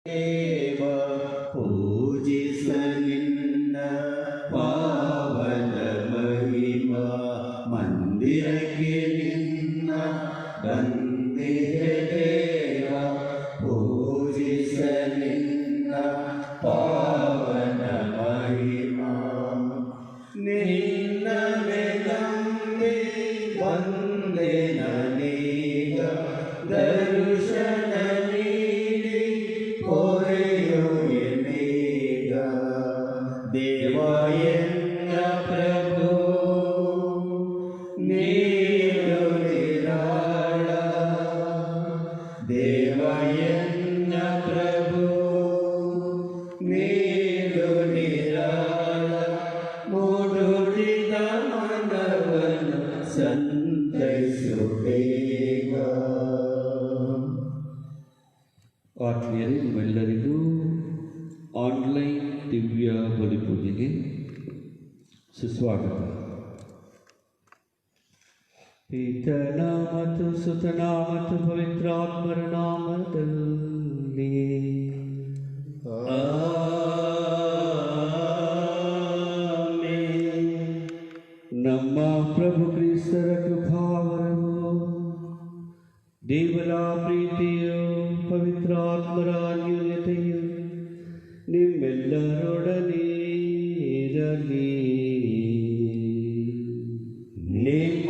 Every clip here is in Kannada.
ದೇವ ಪೂಜಿಸ ನಿನ್ನ ಪಾವನ ಮಹಿಮಾ ಮಂದಿರಕ್ಕೆ ನಿನ್ನ ಬಂದಿದೆ ದೇವ ಪೂಜಿಸ ನಿನ್ನ ಪಾವನ ಮಹಿಮಾ ನಿನ್ನ ನಂಬಿ ಬಂದೆ ನನೀಗ ದರ್ಶನ ನೀಡಿ ಪೊರೆಯು ಎನ್ನೀಗ ದೇವ ಎನ್ನ ಪ್ರಭು ನೀನು ನಿರಾಳ ದೇವ ಎನ್ನ ಪ್ರಭು ನೀನು ನಿರಾಳ ಮೂಡುತ್ತಿದ ಮನವನ್ನು ಸಂತೈಸು ಬೇಗ. ಆತ್ಮೀಯರೇ, ನಿಮ್ಮೆಲ್ಲರಿಗೂ ಆನ್ಲೈನ್ ದಿವ್ಯ ಬಲಿಪೂಜೆಗೆ ಸುಸ್ವಾಗತ. ಪಿತನ ಮತ್ತು ಸುತನ ಮತ್ತು ಪವಿತ್ರಾತ್ಮರ ನಾಮದಲ್ಲಿ ನಮ್ಮ ಪ್ರಭು ಕ್ರಿಸ್ತರ ಕೃಪಾವರವು ದೇವರ ಪ್ರೀತಿಯು ಪವಿತ್ರಾತ್ಮರ ಅನ್ಯೋನ್ಯತೆಯು ನಿಮ್ಮೆಲ್ಲರೊಡನೆ ಇರಲಿ. ನಿಮ್ಮ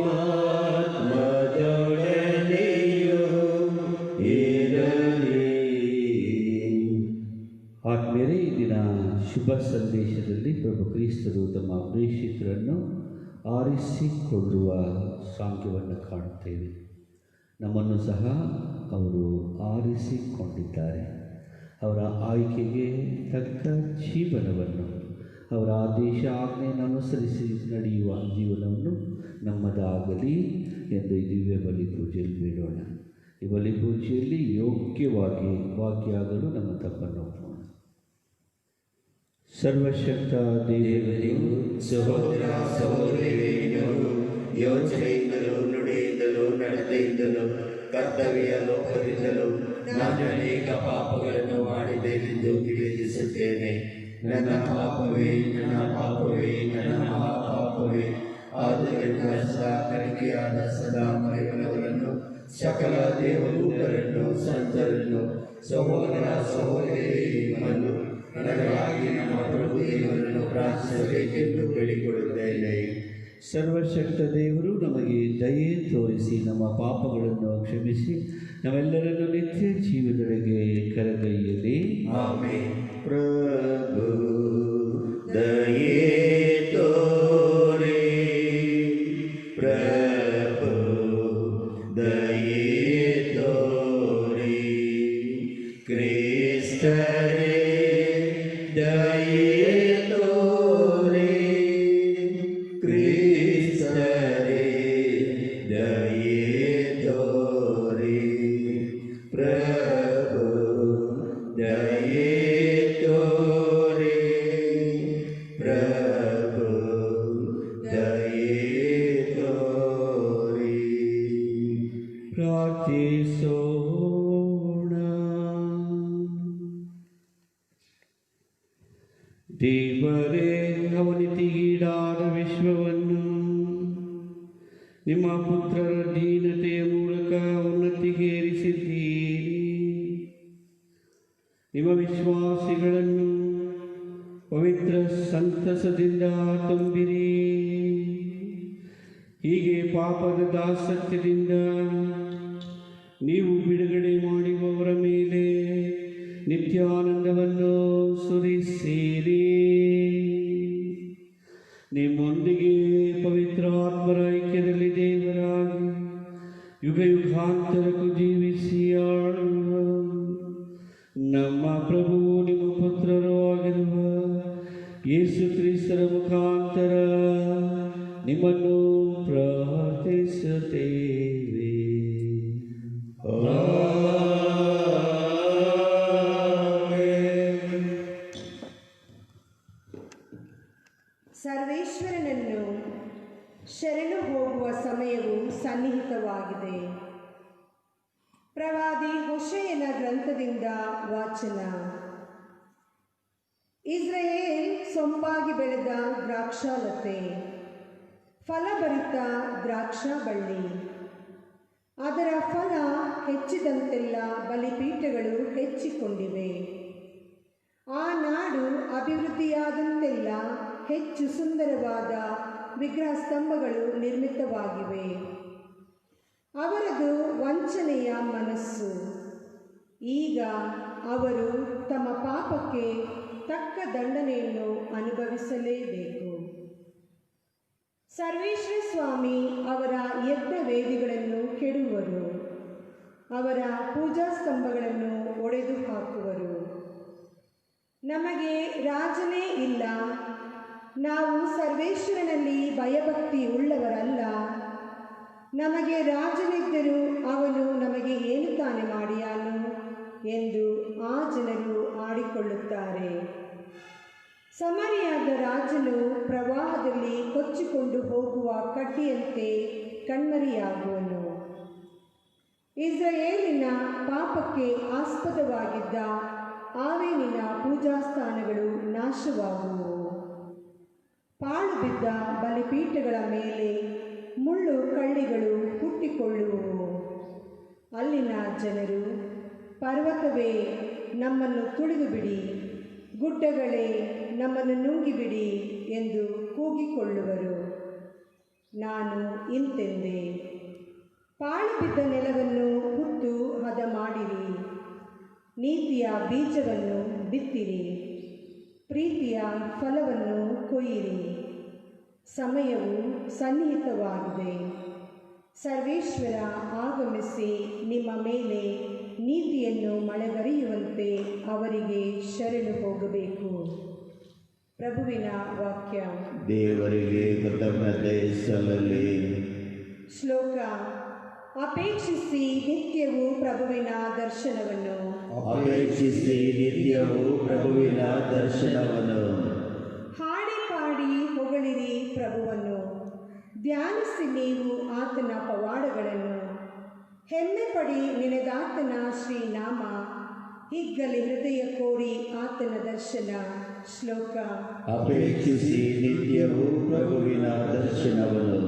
ಆತ್ಮದೊಡನೆಯೂ ಇರಲಿ. ಆತ್ಮೀಯರೇ, ಈ ದಿನ ಶುಭ ಸಂದೇಶದಲ್ಲಿ ಪ್ರಭು ಕ್ರಿಸ್ತರು ತಮ್ಮ ಪ್ರೇಷಿತರನ್ನು ಆರಿಸಿಕೊಳ್ಳುವ ಸಾಂಖ್ಯವನ್ನು ಕಾಣುತ್ತೇವೆ. ನಮ್ಮನ್ನು ಸಹ ಅವರು ಆರಿಸಿಕೊಂಡಿದ್ದಾರೆ. ಅವರ ಆಯ್ಕೆಗೆ ತಕ್ಕ ಜೀವನವನ್ನು, ಅವರ ಆದೇಶ ಆಜ್ಞೆಯನ್ನು ಅನುಸರಿಸಿ ನಡೆಯುವ ಜೀವನವನ್ನು ನಮ್ಮದಾಗಲಿ ಎಂದು ಈ ದಿವ್ಯ ಬಲಿಪೂಜೆಯಲ್ಲಿ ಬೇಡೋಣ. ಈ ಬಲಿಪೂಜೆಯಲ್ಲಿ ಯೋಗ್ಯವಾಗಿ ಭಾಗಿಯಾಗಲು ನಮ್ಮ ತಪ್ಪನ್ನು ಒಪ್ಪೋಣ. ಸರ್ವಶಕ್ತ ದೇವರಿಗೂ ಸಹೋದರ ಸಹೋದರಿಯರು ಯೋಚನೆಯಿಂದಲೂ ನುಡಿಯಿಂದಲೂ ನಡತೆಯಿಂದಲೂ ಕರ್ತವ್ಯ ಲೋಪದಿಂದಲೂ ನಾನು ಅನೇಕ ಪಾಪಗಳನ್ನು ಮಾಡಿದ್ದೇನೆಂದು ನಿವೇದಿಸುತ್ತೇನೆ. ನನ್ನ ಪಾಪವೇ ನನ್ನ ಪಾಪವೇ ನನ್ನ ಮಹಾಪಾಪವೇ. ಆದ್ದರಿಂದ ಸದಾ ಕನಿಕೆಯಾದ ಸದಾ ಮರೆಯವರನ್ನು ಸಕಲ ದೇವದೂತರನ್ನು ಸಂತರನ್ನು ಸಹೋದರ ಸಹೋದರಿಯರನ್ನು ನನಗಾಗಿ ನಮ್ಮ ಪ್ರಭು ದೇವರನ್ನು ಪ್ರಾರ್ಥಿಸಬೇಕೆಂದು ಬೇಡಿಕೊಳ್ಳುತ್ತೇನೆ. ಸರ್ವಶಕ್ತ ದೇವರು ನಮಗೆ ದಯೆ ತೋರಿಸಿ ನಮ್ಮ ಪಾಪಗಳನ್ನು ಕ್ಷಮಿಸಿ ನಮ್ಮೆಲ್ಲರನ್ನು ನಿತ್ಯ ಜೀವನದೊಳಗೆ ಕರೆದೊಯ್ಯಲಿ. ಆಮೆನ್. ಪ್ರಭು ದಯೆ ತೋರಿ, ಪ್ರಭು ದಯೆ ತೋರಿ, ಕ್ರಿಸ್ತರೇ ದಯೆ ತೋರಿ, ಕ್ರಿಸ್ತರೇ ದಯೆ ತೋರಿ, ಪ್ರಭು ದಯೆ ತೋರಿ, ಪ್ರಭು ದಯೆ ತೋರಿ. ಪ್ರಾರ್ಥಿಸೋಣ. ದೇವರೇ, ಅವನತಿಗೀಡಾದ ವಿಶ್ವವನ್ನು ನಿಮ್ಮ ಪುತ್ರರ ದೀನತೆಯ ಮೂಲಕ ಉನ್ನತಿಗೇರಿಸಿದ್ದೀರಿ. ನಿಮ್ಮ ವಿಶ್ವಾಸಿಗಳನ್ನು ಪವಿತ್ರ ಸಂತಸದಿಂದ ತುಂಬಿರಿ. ಹೀಗೆ ಪಾಪದ ದಾಸತ್ಯದಿಂದ ನೀವು ಬಿಡುಗಡೆ ಮಾಡುವವರ ಮೇಲೆ ನಿತ್ಯಾನಂದವನ್ನು ಸುರಿಸಿರಿ. ನಿಮ್ಮೊಂದಿಗೆ ಪವಿತ್ರಾತ್ಮರ ಐಕ್ಯದಲ್ಲಿ ದೇವರಾಗಿ ಯುಗ ಯುಗಾಂತರಕ್ಕೂ ಜೀವಿಸಿ ಆಳುವ ನಮ್ಮ ಪ್ರಭು ನಿಮ್ಮ ಪುತ್ರರು ಆಗಿರುವ ಯೇಸು ಕ್ರಿಸ್ತರ ಮುಖಾಂತರ ನಿಮ್ಮನ್ನು ಪ್ರಾರ್ಥಿಸುತ್ತೇವೆ. ಸರ್ವೇಶ್ವರನನ್ನು ಶರಣು ಹೋಗುವ ಸಮಯವು ಸನ್ನಿಹಿತವಾಗಿದೆ. ಪ್ರವಾದಿ ಹೋಶೇಯನ ಗ್ರಂಥದಿಂದ ವಾಚನ. ಇಸ್ರಾಯೇಲ್ ಸೊಂಪಾಗಿ ಬೆಳೆದ ದ್ರಾಕ್ಷಾಲತೆ, ಫಲಭರಿತ ದ್ರಾಕ್ಷಾ ಬಳ್ಳಿ. ಅದರ ಫಲ ಹೆಚ್ಚಿದಂತೆಲ್ಲ ಬಲಿಪೀಠಗಳು ಹೆಚ್ಚಿಕೊಂಡಿವೆ. ಆ ನಾಡು ಅಭಿವೃದ್ಧಿಯಾದಂತೆಲ್ಲ ಹೆಚ್ಚು ಸುಂದರವಾದ ವಿಗ್ರಹ ಸ್ತಂಭಗಳು ನಿರ್ಮಿತವಾಗಿವೆ. ಅವರದು ವಂಚನೆಯ ಮನಸ್ಸು. ಈಗ ಅವರು ತಮ್ಮ ಪಾಪಕ್ಕೆ ತಕ್ಕ ದಂಡನೆಯನ್ನು ಅನುಭವಿಸಲೇಬೇಕು. ಸರ್ವೇಶ್ವರ ಸ್ವಾಮಿ ಅವರ ಯಜ್ಞ ವೇದಿಗಳನ್ನು ಕೆಡುವರು, ಅವರ ಪೂಜಾ ಸ್ತಂಭಗಳನ್ನು ಒಡೆದು ಹಾಕುವರು. ನಮಗೆ ರಾಜನೇ ಇಲ್ಲ, ನಾವು ಸರ್ವೇಶ್ವರನಲ್ಲಿ ಭಯಭಕ್ತಿ ಉಳ್ಳವರಲ್ಲ, ನಮಗೆ ರಾಜನಿದ್ದರೂ ಅವನು ನಮಗೆ ಏನು ತಾನೆ ಮಾಡಿಯಾನು ಎಂದು ಆ ಜನರು ಆಡಿಕೊಳ್ಳುತ್ತಾರೆ. ಸಮರಿಯಾದ ರಾಜನು ಪ್ರವಾಹದಲ್ಲಿ ಕೊಚ್ಚಿಕೊಂಡು ಹೋಗುವ ಕಡ್ಡಿಯಂತೆ ಕಣ್ಮರೆಯಾಗುವನು. ಇಸ್ರಾಯೇಲಿನ ಪಾಪಕ್ಕೆ ಆಸ್ಪದವಾಗಿದ್ದ ಆವೇನಿನ ಪೂಜಾಸ್ಥಾನಗಳು ನಾಶವಾಗುವು. ಪಾಳು ಬಿದ್ದ ಬಲಿಪೀಠಗಳ ಮೇಲೆ ಮುಳ್ಳು ಕಳ್ಳಿಗಳು ಹುಟ್ಟಿಕೊಳ್ಳುವವು. ಅಲ್ಲಿನ ಜನರು, ಪರ್ವತವೇ ನಮ್ಮನ್ನು ತುಳಿದುಬಿಡಿ, ಗುಡ್ಡಗಳೇ ನಮ್ಮನ್ನು ನುಂಗಿಬಿಡಿ ಎಂದು ಕೂಗಿಕೊಳ್ಳುವರು. ನಾನು ಇಂತೆಂದೆ, ಪಾಳು ಬಿದ್ದ ನೆಲವನ್ನು ಹುತ್ತು ಹದ ಮಾಡಿರಿ, ನೀತಿಯ ಬೀಜವನ್ನು ಬಿತ್ತಿರಿ, ಪ್ರೀತಿಯ ಫಲವನ್ನು ಕೊಯ್ಯಿರಿ. ಸಮಯವು ಸನ್ನಿಹಿತವಾಗಿದೆ. ಸರ್ವೇಶ್ವರ ಆಗಮಿಸಿ ನಿಮ್ಮ ಮೇಲೆ ನೀತಿಯನ್ನು ಮಳೆಗರೆಯುವಂತೆ ಅವರಿಗೆ ಶರಣು ಹೋಗಬೇಕು. ಪ್ರಭುವಿನ ವಾಕ್ಯ. ದೇವರಿಗೆ ಕೃತಜ್ಞತೆ ಸಲ್ಲಲಿ. ಶ್ಲೋಕ. ಅಪೇಕ್ಷಿಸಿ ನಿತ್ಯವೂ ಪ್ರಭುವಿನ ದರ್ಶನವನ್ನು. ಅಪೇಕ್ಷಿಸಿ ನಿತ್ಯವೂ ಪ್ರಭುವಿನ ದರ್ಶನವನ್ನು. ಹಾಡಿ ಪಾಡಿ ಹೊಗಳಿರಿ ಪ್ರಭುವನ್ನು, ಧ್ಯಾನಿಸಿ ನೀವು ಆತನ ಪವಾಡಗಳನ್ನು. ಹೆಮ್ಮೆ ಪಡಿ ನೆನೆದಾತನ ಶ್ರೀನಾಮ, ಹಿಗ್ಗಲಿ ಹೃದಯ ಕೋರಿ ಆತನ ದರ್ಶನ. ಶ್ಲೋಕ. ಅಪೇಕ್ಷಿಸಿ ನಿತ್ಯವೂ ಪ್ರಭುವಿನ ದರ್ಶನವನ್ನು.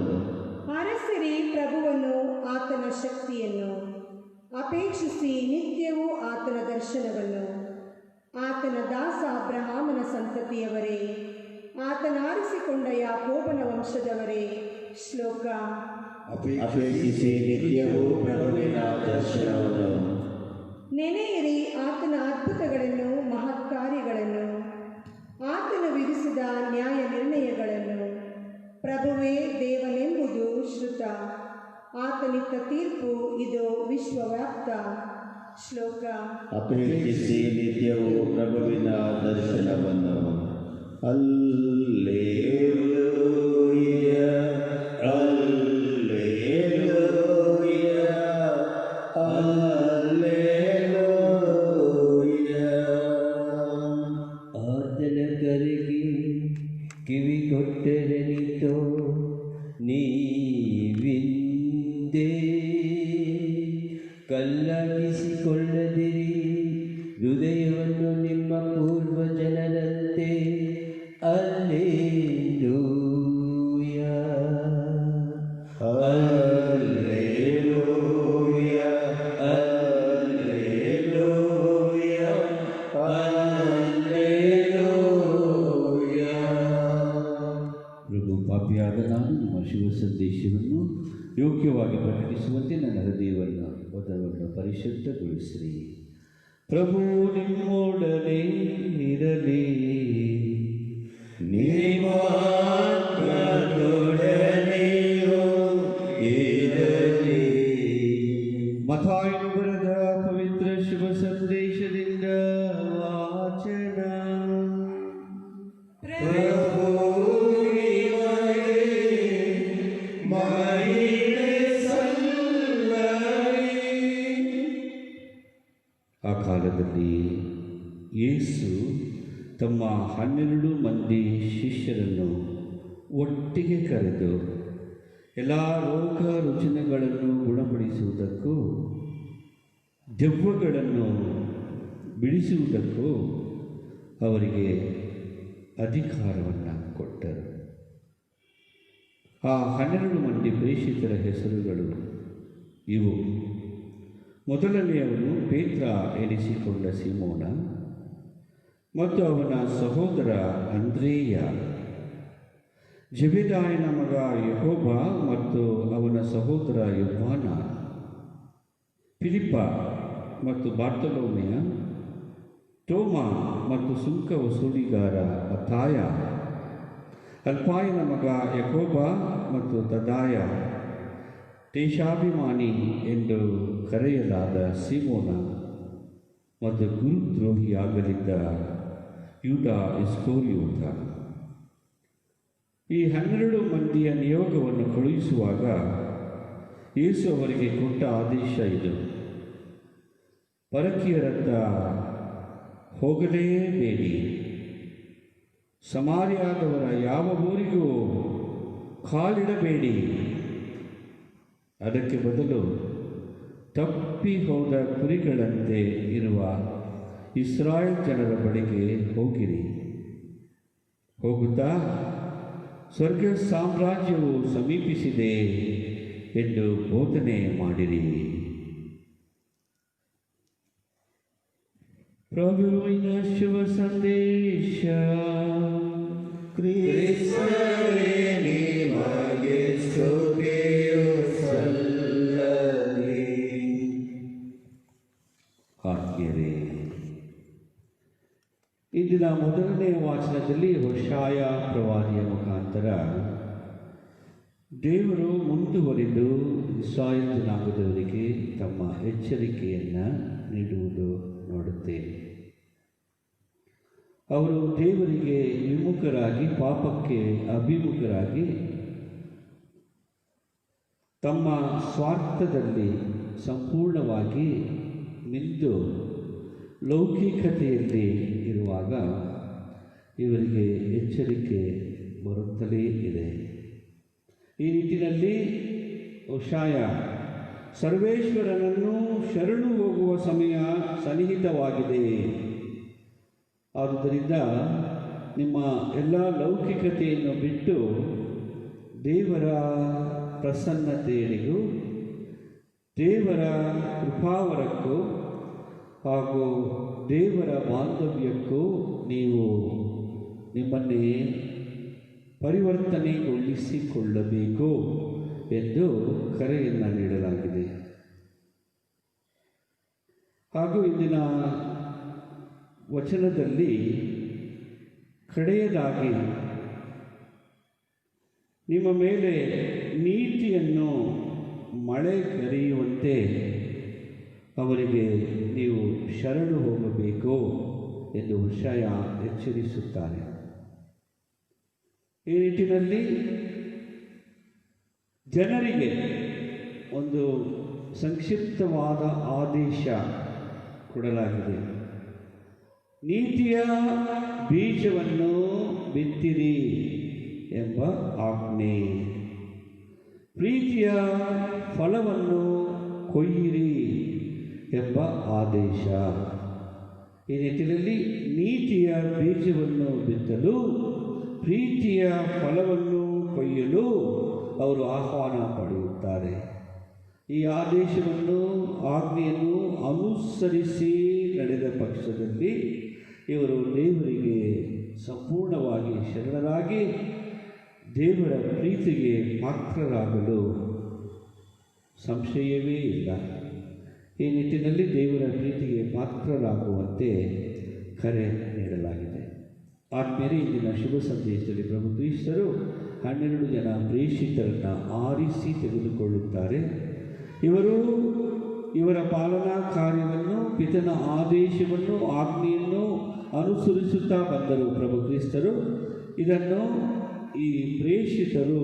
ಅರಸಿರಿ ಪ್ರಭುವನ್ನು, ಆತನ ಶಕ್ತಿಯನ್ನು. ಅಪೇಕ್ಷಿಸಿ ನಿತ್ಯವೂ ಆತನ ದರ್ಶನವನ್ನು. ಆತನ ದಾಸ ಅಬ್ರಹಾಮನ ಸಂತತಿಯವರೇ, ಆತನ ಆರಿಸಿಕೊಂಡ ಯಾಕೋಬನ ವಂಶದವರೇ. ಶ್ಲೋಕ. ಅಪೇಕ್ಷಿಸಿ ನಿತ್ಯವೂ ಪ್ರಭುವಿನ ದರ್ಶನವನ್ನು. ನೆನೆಯಿರಿ ಆತನ ಅದ್ಭುತಗಳನ್ನು, ಮಹತ್ಕಾರ್ಯಗಳನ್ನು, ಆತನು ವಿಧಿಸಿದ ನ್ಯಾಯ ನಿರ್ಣಯಗಳನ್ನು. ಪ್ರಭುವೇ ದೇವನೆಂಬುದು ಶ್ರುತ, ಆತನಿತ್ತ ತೀರ್ಪು ಇದು ವಿಶ್ವವ್ಯಾಪ್ತ. ಶ್ಲೋಕ. ಅಪೇಕ್ಷಿಸಿ ನಿತ್ಯವೂ ಪ್ರಭುವಿನ ದರ್ಶನವನ್ನು. ಹಲ್ಲೆಲೂಯ, ಹಲ್ಲೆಲೂಯ, ಹಲ್ಲೆಲೂಯ. ಆತನ ಕರೆಗೆ ಕಿವಿ ಕೊಟ್ಟರೆ ನಿಂತೋ ನೀವಿಂದೆ, ಕಲ್ಲಾಗಿಸಿಕೊಳ್ಳದಿರಿ ಹೃದಯವನ್ನು ನಿಮ್ಮ ಪೂರ್ವ ಜನರಂತೆ. ಹಲ್ಲೆಲೂಯ, ಹಲ್ಲೆಲೂಯ, ಹಲ್ಲೆಲೂಯ, ಹಲ್ಲೆಲೂಯ. ಪ್ರಭು, ಪಾಪಿಯಾದ ನಾನು ನಿಮ್ಮ ಶಿವ ಸಂದೇಶವನ್ನು ಯೋಗ್ಯವಾಗಿ ಪ್ರಕಟಿಸುವಂತೆ ನನ್ನ ಹೃದಯವನ್ನು ಒದವನ್ನು ಪರಿಶುದ್ಧಗೊಳಿಸಿರಿ. ಪ್ರಭು ನಿಮ್ಮೊಡನೆ ಇರಲಿ, ನಿಮ್ಮ ಆತ್ಮದೊಡನೆಯೂ ಇರಲಿ. ಮತ್ತಾಯನು ಬರೆದ ಪವಿತ್ರ ಶುಭ ಸಂದೇಶದಿಂದ ವಾಚನ. ಪ್ರಭು ನಿಮಗೆ ಮಹಿಮೆ ಸಲ್ಲಲಿ. ಆ ಕಾಲದಲ್ಲಿ ಯೇಸು ತಮ್ಮ 12 ಮಂದಿ ಶಿಷ್ಯರನ್ನು ಒಟ್ಟಿಗೆ ಕರೆದು ಎಲ್ಲ ರೋಗ ರುಜಿನಗಳನ್ನು ಗುಣಪಡಿಸುವುದಕ್ಕೂ ದೆವ್ವಗಳನ್ನು ಬಿಡಿಸುವುದಕ್ಕೂ ಅವರಿಗೆ ಅಧಿಕಾರವನ್ನು ಕೊಟ್ಟರು. ಆ 12 ಮಂದಿ ಪ್ರೇಷಿತರ ಹೆಸರುಗಳು ಇವು. ಮೊದಲನೆಯವನು ಪೇತ್ರ ಎನಿಸಿಕೊಂಡ ಸಿಮೋನ ಮತ್ತು ಅವನ ಸಹೋದರ ಅಂದ್ರೇಯ, ಜೆಬೆದಾಯನ ಮಗ ಯಾಕೋಬ ಮತ್ತು ಅವನ ಸಹೋದರ ಯೋಹಾನ, ಫಿಲಿಪ್ಪ ಮತ್ತು ಬಾರ್ತಲೋಮೆಯ, ತೋಮ ಮತ್ತು ಸುಂಕ ವಸೂಲಿಗಾರ ಮತ್ತಾಯ, ಅಲ್ಫಾಯನ ಮಗ ಯಾಕೋಬ ಮತ್ತು ತದಾಯ, ದೇಶಾಭಿಮಾನಿ ಎಂದು ಕರೆಯಲಾದ ಸಿಮೋನ ಮತ್ತು ಗುರುದ್ರೋಹಿಯಾಗಲಿದ್ದ ಯೂದ ಇಸ್ಕರಿಯೋತ. ಈ 12 ಮಂದಿಯ ನಿಯೋಗವನ್ನು ಕಳುಹಿಸುವಾಗ ಯೇಸು ಅವರಿಗೆ ಕೊಟ್ಟ ಆದೇಶ ಇದು: ಪರಕೀಯರತ್ತ ಹೋಗಲೇಬೇಡಿ, ಸಮಾರ್ಯದವರ ಯಾವ ಊರಿಗೂ ಕಾಲಿಡಬೇಡಿ. ಅದಕ್ಕೆ ಬದಲು ತಪ್ಪಿ ಹೋದ ಕುರಿಗಳಂತೆ ಇರುವ ಇಸ್ರಾಯೇಲ್ ಜನರ ಬಳಿಗೆ ಹೋಗಿರಿ. ಹೋಗುತ್ತಾ ಸ್ವರ್ಗ ಸಾಮ್ರಾಜ್ಯವು ಸಮೀಪಿಸಿದೆ ಎಂದು ಬೋಧನೆ ಮಾಡಿರಿ. ಪ್ರಭುವಿನ ಶುಭ ಸಂದೇಶ. ಕ್ರಿಸ್ತನೇ ನಿಮಗೆ ಸ್ತುತಿಯು ಸಲ್ಲಲಿ. ಆತ್ಮೀಯರೇ, ಇಂದಿನ ಮೊದಲನೆಯ ವಾಚನದಲ್ಲಿ ಹೋಶಾಯ ಪ್ರವಾದಿಯ ಮುಖಾಂತರ ದೇವರು ಮುಂದುವರಿದು ಇಸ್ರಾಯೇಲ್ ಜನಾಂಗದವರಿಗೆ ತಮ್ಮ ಎಚ್ಚರಿಕೆಯನ್ನು ನೀಡುವುದು ನೋಡುತ್ತೇವೆ. ಅವರು ದೇವರಿಗೆ ವಿಮುಖರಾಗಿ, ಪಾಪಕ್ಕೆ ಅಭಿಮುಖರಾಗಿ, ತಮ್ಮ ಸ್ವಾರ್ಥದಲ್ಲಿ ಸಂಪೂರ್ಣವಾಗಿ ಮಿಂದು ಲೌಕಿಕತೆಯಲ್ಲಿ ಇರುವಾಗ ಇವರಿಗೆ ಎಚ್ಚರಿಕೆ ಬರುತ್ತಲೇ ಇದೆ. ಈ ನಿಟ್ಟಿನಲ್ಲಿ ಹೋಶಾಯ ಸರ್ವೇಶ್ವರನನ್ನು ಶರಣು ಹೋಗುವ ಸಮಯ ಸನ್ನಿಹಿತವಾಗಿದೆ. ಆದುದರಿಂದ ನಿಮ್ಮ ಎಲ್ಲ ಲೌಕಿಕತೆಯನ್ನು ಬಿಟ್ಟು ದೇವರ ಪ್ರಸನ್ನತೆಯರಿಗೂ ದೇವರ ಕೃಪಾವರಕ್ಕೂ ಹಾಗೂ ದೇವರ ಬಾಂಧವ್ಯಕ್ಕೂ ನೀವು ನಿಮ್ಮನ್ನೇ ಪರಿವರ್ತನೆಗೊಳಿಸಿಕೊಳ್ಳಬೇಕು ಎಂದು ಕರೆಯನ್ನು ನೀಡಲಾಗಿದೆ. ಹಾಗೂ ಇಂದಿನ ವಚನದಲ್ಲಿ ಕಡೆಯದಾಗಿ ನಿಮ್ಮ ಮೇಲೆ ನೀತಿಯನ್ನು ಮಳೆ ಕರೆಯುವಂತೆ ಅವರಿಗೆ ನೀವು ಶರಣು ಹೋಗಬೇಕು ಎಂದು ಹೋಶಾಯ ಎಚ್ಚರಿಸುತ್ತಾರೆ. ಈ ನಿಟ್ಟಿನಲ್ಲಿ ಜನರಿಗೆ ಒಂದು ಸಂಕ್ಷಿಪ್ತವಾದ ಆದೇಶ ಕೊಡಲಾಗಿದೆ. ನೀತಿಯ ಬೀಜವನ್ನು ಬಿತ್ತಿರಿ ಎಂಬ ಆಜ್ಞೆ, ಪ್ರೀತಿಯ ಫಲವನ್ನು ಕೊಯ್ಯಿರಿ ಎಂಬ ಆದೇಶ. ಈ ನಿಟ್ಟಿನಲ್ಲಿ ನೀತಿಯ ಬೀಜವನ್ನು ಬಿತ್ತಲು, ಪ್ರೀತಿಯ ಫಲವನ್ನು ಕೊಯ್ಯಲು ಅವರು ಆಹ್ವಾನ ಪಡೆಯುತ್ತಾರೆ. ಈ ಆದೇಶವನ್ನು, ಆಜ್ಞೆಯನ್ನು ಅನುಸರಿಸಿ ನಡೆದ ಪಕ್ಷದಲ್ಲಿ ಇವರು ದೇವರಿಗೆ ಸಂಪೂರ್ಣವಾಗಿ ಶರಣರಾಗಿ ದೇವರ ಪ್ರೀತಿಗೆ ಪಾತ್ರರಾಗಲು ಸಂಶಯವೇ ಇಲ್ಲ. ಈ ನಿಟ್ಟಿನಲ್ಲಿ ದೇವರ ಪ್ರೀತಿಗೆ ಪಾತ್ರರಾಗುವಂತೆ ಕರೆ ನೀಡಲಾಗಿದೆ. ಆತ್ಮೀಯರೇ, ಇಂದಿನ ಶುಭ ಸಂದೇಶದಲ್ಲಿ ಪ್ರಭು ಕ್ರಿಸ್ತರು 12 ಜನ ಪ್ರೇಷಿತರನ್ನು ಆರಿಸಿ ತೆಗೆದುಕೊಳ್ಳುತ್ತಾರೆ. ಇವರು ಇವರ ಪಾಲನಾ ಕಾರ್ಯವನ್ನು, ಪಿತನ ಆದೇಶವನ್ನು, ಆಜ್ಞೆಯನ್ನು ಅನುಸರಿಸುತ್ತಾ ಬಂದರು ಪ್ರಭು ಕ್ರಿಸ್ತರು. ಇದನ್ನು ಈ ಪ್ರೇಷಿತರು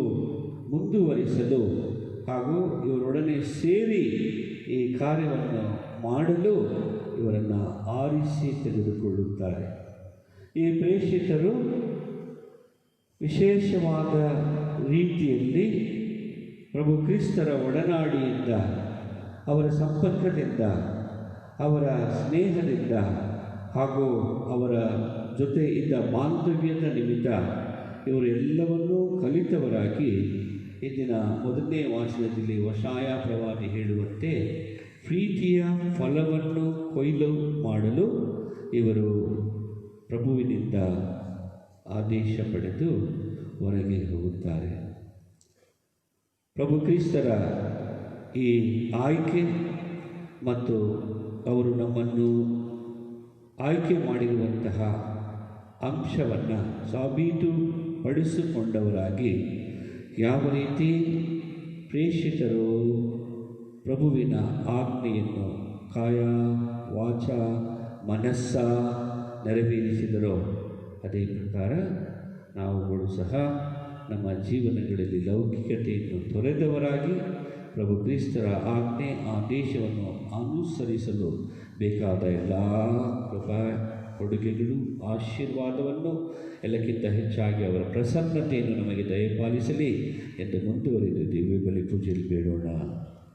ಮುಂದುವರಿಸಲು ಹಾಗೂ ಇವರೊಡನೆ ಸೇರಿ ಈ ಕಾರ್ಯವನ್ನು ಮಾಡಲು ಇವರನ್ನು ಆರಿಸಿ ತೆಗೆದುಕೊಳ್ಳುತ್ತಾರೆ. ಈ ಪ್ರೇಷಿತರು ವಿಶೇಷವಾದ ರೀತಿಯಲ್ಲಿ ಪ್ರಭು ಕ್ರಿಸ್ತರ ಒಡನಾಡಿಯಿಂದ, ಅವರ ಸಂಪರ್ಕದಿಂದ ಅವರ ಸ್ನೇಹದಿಂದ ಹಾಗೂ ಅವರ ಜೊತೆ ಇದ್ದ ಬಾಂಧವ್ಯದ ನಿಮಿತ್ತ ಇವರು ಎಲ್ಲವನ್ನೂ ಕಲಿತವರಾಗಿ ಇಂದಿನ ಮೊದಲನೇ ವಾಚನದಲ್ಲಿ ಯೆಶಾಯ ಪ್ರವಾದಿ ಹೇಳುವಂತೆ ಪ್ರೀತಿಯ ಫಲವನ್ನು ಕೊಯ್ಲು ಮಾಡಲು ಇವರು ಪ್ರಭುವಿನಿಂದ ಆದೇಶ ಪಡೆದು ಹೊರಗೆ ಹೋಗುತ್ತಾರೆ. ಪ್ರಭು ಕ್ರಿಸ್ತರ ಈ ಆಯ್ಕೆ ಮತ್ತು ಅವರು ನಮ್ಮನ್ನು ಆಯ್ಕೆ ಮಾಡಿರುವಂತಹ ಅಂಶವನ್ನು ಸಾಬೀತುಪಡಿಸಿಕೊಂಡವರಾಗಿ ಯಾವ ರೀತಿ ಪ್ರೇಷಿತರು ಪ್ರಭುವಿನ ಆಜ್ಞೆಯನ್ನು ಕಾಯ ವಾಚ ಮನಸ್ಸ ನೆರವೇರಿಸಿದರೋ ಅದೇ ಪ್ರಕಾರ ನಾವುಗಳು ಸಹ ನಮ್ಮ ಜೀವನಗಳಲ್ಲಿ ಲೌಕಿಕತೆಯನ್ನು ತೊರೆದವರಾಗಿ ಪ್ರಭು ಕ್ರಿಸ್ತರ ಆಜ್ಞೆ ಆದೇಶವನ್ನು ಅನುಸರಿಸಲು ಬೇಕಾದ ಎಲ್ಲ ಕೃಪಾ ಕೊಡುಗೆಗಳು ಆಶೀರ್ವಾದವನ್ನು ಎಲ್ಲಕ್ಕಿಂತ ಹೆಚ್ಚಾಗಿ ಅವರ ಪ್ರಸನ್ನತೆಯನ್ನು ನಮಗೆ ದಯಪಾಲಿಸಲಿ ಎಂದು ಮುಂದುವರಿದು ದಿವ್ಯ ಬಲಿ ಪೂಜೆಯಲ್ಲಿ ಬೇಡೋಣ.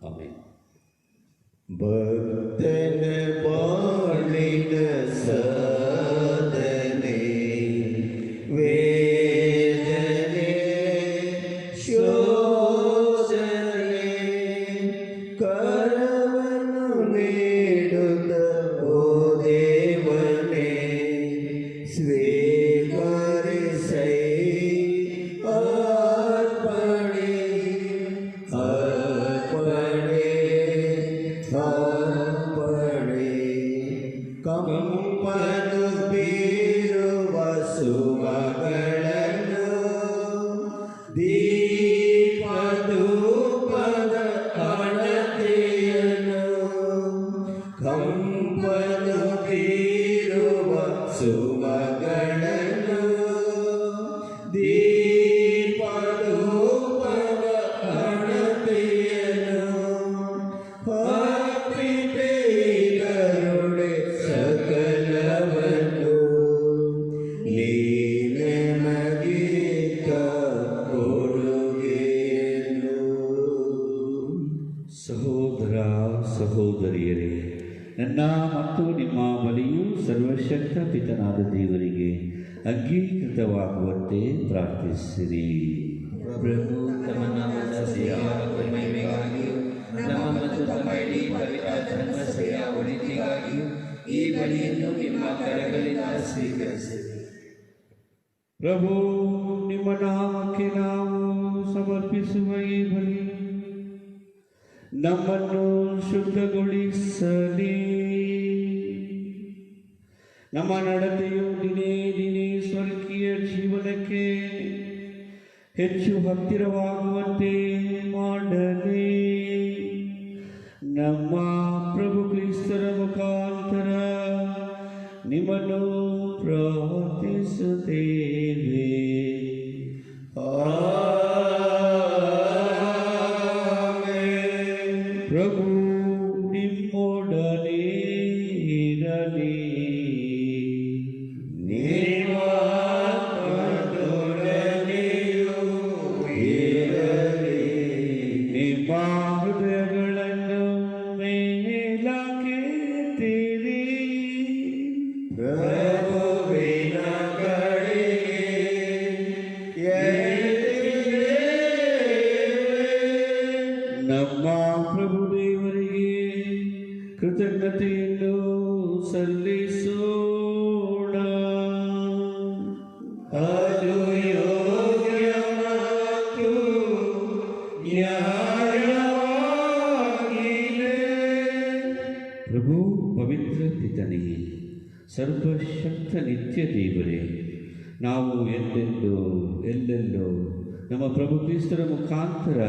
ಆಮೇಲೆ ಭಕ್ತನ ಬಾಳಿನ ಸಾಧನೆ ವೇದನೆ ಶೋಷಣೆ ಕರವನ್ನು ನೀಡುತ್ತ ಓ ದೇವನೇ ಸ್ವೀಕರಿಸೈ ಅರ್ಪಣೆ ಅರ್ಪಣೆ ಅರ್ಪಣೆ ಕಂಪನು ಬೀರುವ ಸುಮಗಳನ್ನು ದೀಪಧೂಪದ ಅಣತೆಯನ್ನು ಕಂಪನು ಬೀರುವ ಸುಮಗಳನ್ನು ದೀಪಧೂಪದ ಅಣತೆಯನ್ನು ಕರುಣೆ ಸಕಲವನ್ನು ನೀನೆ ಮಗಿತ ಕೊಡುಗೆಯನ್ನು. ಸಹೋದರ ಸಹೋದರಿಯರೇ, ನನ್ನ ಮತ್ತು ನಿಮ್ಮ ಬಲಿಯು ಸರ್ವಶಕ್ತ ಪಿತನಾದ ದೇವರಿಗೆ ಅಂಗೀಕೃತವಾಗುವಂತೆ ಪ್ರಾರ್ಥಿಸಿರಿ. ಪ್ರಭು ತಮ್ಮ ನಾಮದ ಸೇವಾ ಮತ್ತು ಮಹಿಮೆಗಾಗಿಯೂ ನಮ್ಮ ಮತ್ತು ತಮ್ಮ ಇಡೀ ಪವಿತ್ರ ಧರ್ಮಸಭೆಯ ಒಳಿತಿಗಾಗಿಯೂ ಈ ಬಲಿಯನ್ನು ನಿಮ್ಮ ಕರಗಳಿಂದ ಸ್ವೀಕರಿಸಿರಿ. ಪ್ರಭು, ನಿಮ್ಮ ನಾಮಕ್ಕೆ ನಾವು ಸಮರ್ಪಿಸುವ ಈ ಬಲಿ ನಮ್ಮನ್ನು ಶುದ್ಧಗೊಳಿಸಲಿ. ನಮ್ಮ ನಡತೆಯು ದಿನೇ ದಿನೇ ಸ್ವರ್ಗೀಯ ಜೀವನಕ್ಕೆ ಹೆಚ್ಚು ಹತ್ತಿರವಾಗುವಂತೆ ಮಾಡಲಿ. ನಮ್ಮ ಪ್ರಭು ಕ್ರಿಸ್ತರ ಮುಖಾಂತರ ನಿಮ್ಮನ್ನು ಪ್ರಾರ್ಥಿಸುತ್ತೇವೆ. ಪ್ರಭು ನಿಮ್ಮೊಡನೆ ಇರಲಿ. ನಿಮ್ಮ ಹೃದಯಗಳನ್ನು ಮೇಲಕ್ಕೆತ್ತಿರಿ. ಪ್ರಭುವಿನ ನಮ್ಮ ಪ್ರಭು ದೇವರಿಗೆ ಕೃತಜ್ಞತೆಯನ್ನು ಸಲ್ಲಿಸೋಣ. ಅದು ಯೋಗ್ಯ ಮತ್ತು ನ್ಯಾಯವಾಗಿದೆ. ಪ್ರಭು ಪವಿತ್ರ ಪಿತನೇ, ಸರ್ವಶಕ್ತ ನಿತ್ಯ ದೇವರೇ, ನಾವು ಎಂದೆಂದೂ ಎಲ್ಲೆಲ್ಲೋ ನಮ್ಮ ಪ್ರಭು ಕ್ರಿಸ್ತರ ಮುಖಾಂತರ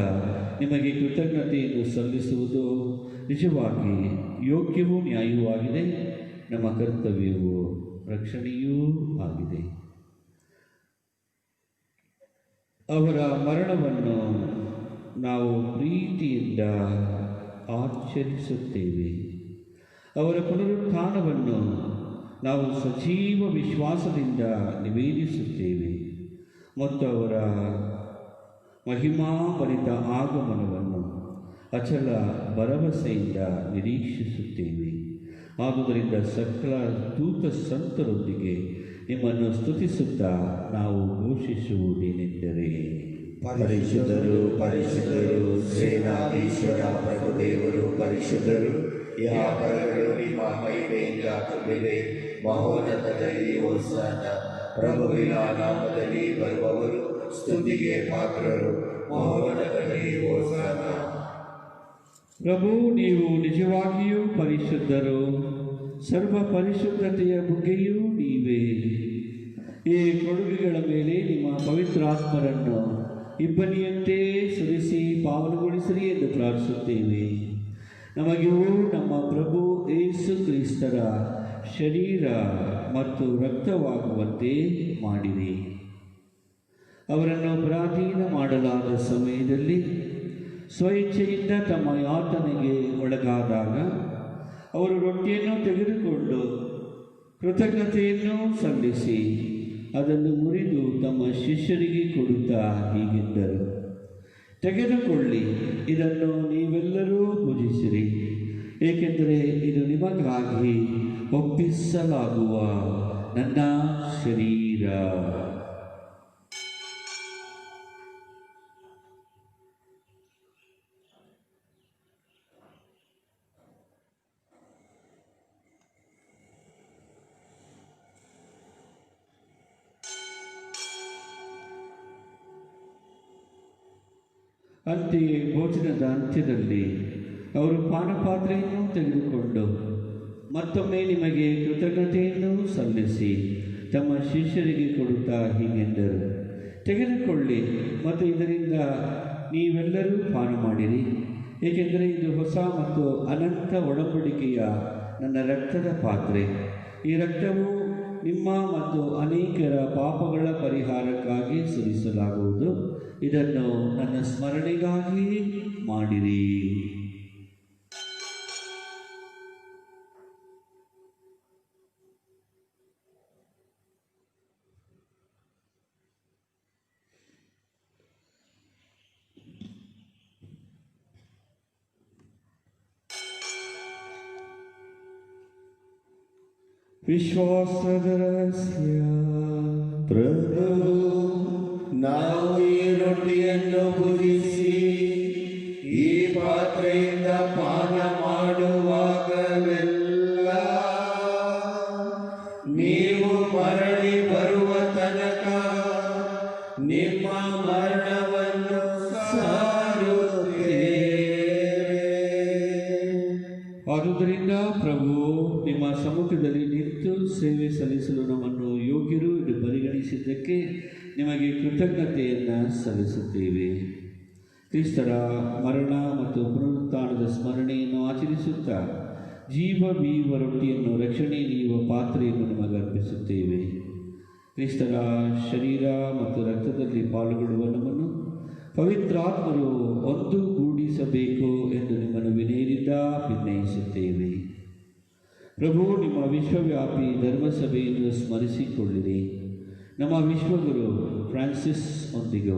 ನಿಮಗೆ ಕೃತಜ್ಞತೆಯನ್ನು ಸಲ್ಲಿಸುವುದು ನಿಜವಾಗಿ ಯೋಗ್ಯವೂ ನ್ಯಾಯವೂ ಆಗಿದೆ, ನಮ್ಮ ಕರ್ತವ್ಯವೂ ರಕ್ಷಣೆಯೂ ಆಗಿದೆ. ಅವರ ಮರಣವನ್ನು ನಾವು ಪ್ರೀತಿಯಿಂದ ಆಚರಿಸುತ್ತೇವೆ. ಅವರ ಪುನರುತ್ಥಾನವನ್ನು ನಾವು ಸಜೀವ ವಿಶ್ವಾಸದಿಂದ ನಿವೇದಿಸುತ್ತೇವೆ ಮತ್ತು ಅವರ ಮಹಿಮಾಭರಿತ ಆಗಮನವನ್ನು ಅಚಲ ಭರವಸೆಯಿಂದ ನಿರೀಕ್ಷಿಸುತ್ತೇವೆ. ಆದುದರಿಂದ ಸಕಲ ದೂತ ಸಂತರೊಂದಿಗೆ ನಿಮ್ಮನ್ನು ಸ್ತುತಿಸುತ್ತಾ ನಾವು ಘೋಷಿಸುವುದೇನೆಂದರೆ, ಪರಿಶುದ್ಧರು ಪರಿಶುದ್ಧರು, ಸೇನಾಧೀಶ್ವರ ಪ್ರಭುದೇವರು ಪರಿಶುದ್ಧರು. ಯಾವಗಳು ನಿಮ್ಮ ಮಹಿಮೆಯಿಂದ ತುಂಬಿದೆ. ಮಹೋನ್ನತದಲ್ಲಿ ಹೋಸನ್ನ. ಪ್ರಭುವಿನ ನಾಮದಲ್ಲಿ ಬರುವವರು ಸ್ತುತಿಗೆ ಪಾತ್ರರು. ಮಹೋನ್ನತದಲ್ಲಿ ಹೋಸನ್ನ. ಪ್ರಭು, ನೀವು ನಿಜವಾಗಿಯೂ ಪರಿಶುದ್ಧರು, ಸರ್ವ ಪರಿಶುದ್ಧತೆಯ ಬುಗ್ಗೆಯೂ ನೀವೇ. ಈ ಕೊಡುಗೆಗಳ ಮೇಲೆ ನಿಮ್ಮ ಪವಿತ್ರಾತ್ಮರನ್ನು ಇಬ್ಬನಿಯಂತೆ ಸುರಿಸಿ ಪಾವನಗೊಳಿಸಿರಿ ಎಂದು ಪ್ರಾರ್ಥಿಸುತ್ತೇವೆ. ನಮಗಿವು ನಮ್ಮ ಪ್ರಭು ಯೇಸು ಕ್ರಿಸ್ತರ ಶರೀರ ಮತ್ತು ರಕ್ತವಾಗುವಂತೆ ಮಾಡಿರಿ. ಅವರನ್ನು ಪರಾಧೀನ ಮಾಡಲಾದ ಸಮಯದಲ್ಲಿ ಸ್ವಇಚ್ಛೆಯಿಂದ ತಮ್ಮ ಯಾತನೆಗೆ ಒಳಗಾದಾಗ ಅವರು ರೊಟ್ಟಿಯನ್ನು ತೆಗೆದುಕೊಂಡು ಕೃತಜ್ಞತೆಯನ್ನು ಸಲ್ಲಿಸಿ ಅದನ್ನು ಮುರಿದು ತಮ್ಮ ಶಿಷ್ಯರಿಗೆ ಕೊಡುತ್ತಾ ಹೀಗೆಂದರು, ತೆಗೆದುಕೊಳ್ಳಿ, ಇದನ್ನು ನೀವೆಲ್ಲರೂ ಭುಜಿಸಿರಿ, ಏಕೆಂದರೆ ಇದು ನಿಮಗಾಗಿ ಒಪ್ಪಿಸಲಾಗುವ ನನ್ನ ಶರೀರ. ಅಂತೆಯೇ ಭೋಜನದ ಅಂತ್ಯದಲ್ಲಿ ಅವರು ಪಾನಪಾತ್ರೆಯನ್ನು ತೆಗೆದುಕೊಂಡು ಮತ್ತೊಮ್ಮೆ ನಿಮಗೆ ಕೃತಜ್ಞತೆಯನ್ನು ಸಲ್ಲಿಸಿ ತಮ್ಮ ಶಿಷ್ಯರಿಗೆ ಕೊಡುತ್ತಾ ಹೀಗೆಂದರು, ತೆಗೆದುಕೊಳ್ಳಿ ಮತ್ತು ಇದರಿಂದ ನೀವೆಲ್ಲರೂ ಪಾನ ಮಾಡಿರಿ, ಏಕೆಂದರೆ ಇದು ಹೊಸ ಮತ್ತು ಅನಂತ ಒಡಂಬಡಿಕೆಯ ನನ್ನ ರಕ್ತದ ಪಾತ್ರೆ. ಈ ರಕ್ತವು ನಿಮ್ಮ ಮತ್ತು ಅನೇಕರ ಪಾಪಗಳ ಪರಿಹಾರಕ್ಕಾಗಿ ಸುರಿಸಲಾಗುವುದು. ಇದನ್ನು ನನ್ನ ಸ್ಮರಣೆಗಾಗಿ ಮಾಡಿರಿ. ವಿಶ್ವಾಸದ ರಹಸ್ಯ. ಪ್ರಭು, ನಾವು ಈ ರೊಟ್ಟಿಯನ್ನು ಭುಜಿಸಿ ಈ ಪಾತ್ರೆಯಿಂದ ಪಾನ ಮಾಡುವಾಗಲೆಲ್ಲ ನೀವು ಮರಳಿ ಬರುವ ತನಕ ನಿಮ್ಮ ಮರಣವನ್ನು ಸಾರುತ್ತೇವೆ. ಆದುದರಿಂದ ಪ್ರಭು, ನಿಮ್ಮ ಸಮ್ಮುಖದಲ್ಲಿ ನಿಂತು ಸೇವೆ ಸಲ್ಲಿಸಲು ನಮ್ಮನ್ನು ಯೋಗ್ಯರು ಎಂದು ಪರಿಗಣಿಸಿದ್ದಕ್ಕೆ ನಿಮಗೆ ಕೃತಜ್ಞತೆಯನ್ನು ಸಲ್ಲಿಸುತ್ತೇವೆ. ಕ್ರಿಸ್ತರ ಮರಣ ಮತ್ತು ಪುನರುತ್ಥಾನದ ಸ್ಮರಣೆಯನ್ನು ಆಚರಿಸುತ್ತಾ ಜೀವ ಬೀವ ರೊಟ್ಟಿಯನ್ನು ರಕ್ಷಣೆ ನೀಡುವ ಪಾತ್ರೆಯನ್ನು ನಿಮಗೆ ಅರ್ಪಿಸುತ್ತೇವೆ. ಕ್ರಿಸ್ತರ ಶರೀರ ಮತ್ತು ರಕ್ತದಲ್ಲಿ ಪಾಲ್ಗೊಳ್ಳುವ ನಮ್ಮನ್ನು ಪವಿತ್ರಾತ್ಮರು ಒಂದುಗೂಡಿಸಬೇಕು ಎಂದು ನಿಮ್ಮನ್ನು ವಿನಯದಿಂದ ಭಿನ್ನಯಿಸುತ್ತೇವೆ. ಪ್ರಭು, ನಿಮ್ಮ ವಿಶ್ವವ್ಯಾಪಿ ಧರ್ಮಸಭೆಯನ್ನು ಸ್ಮರಿಸಿಕೊಳ್ಳಿರಿ. ನಮ್ಮ ವಿಶ್ವಗುರು ಫ್ರಾನ್ಸಿಸ್ ಒಂದಿಗೂ,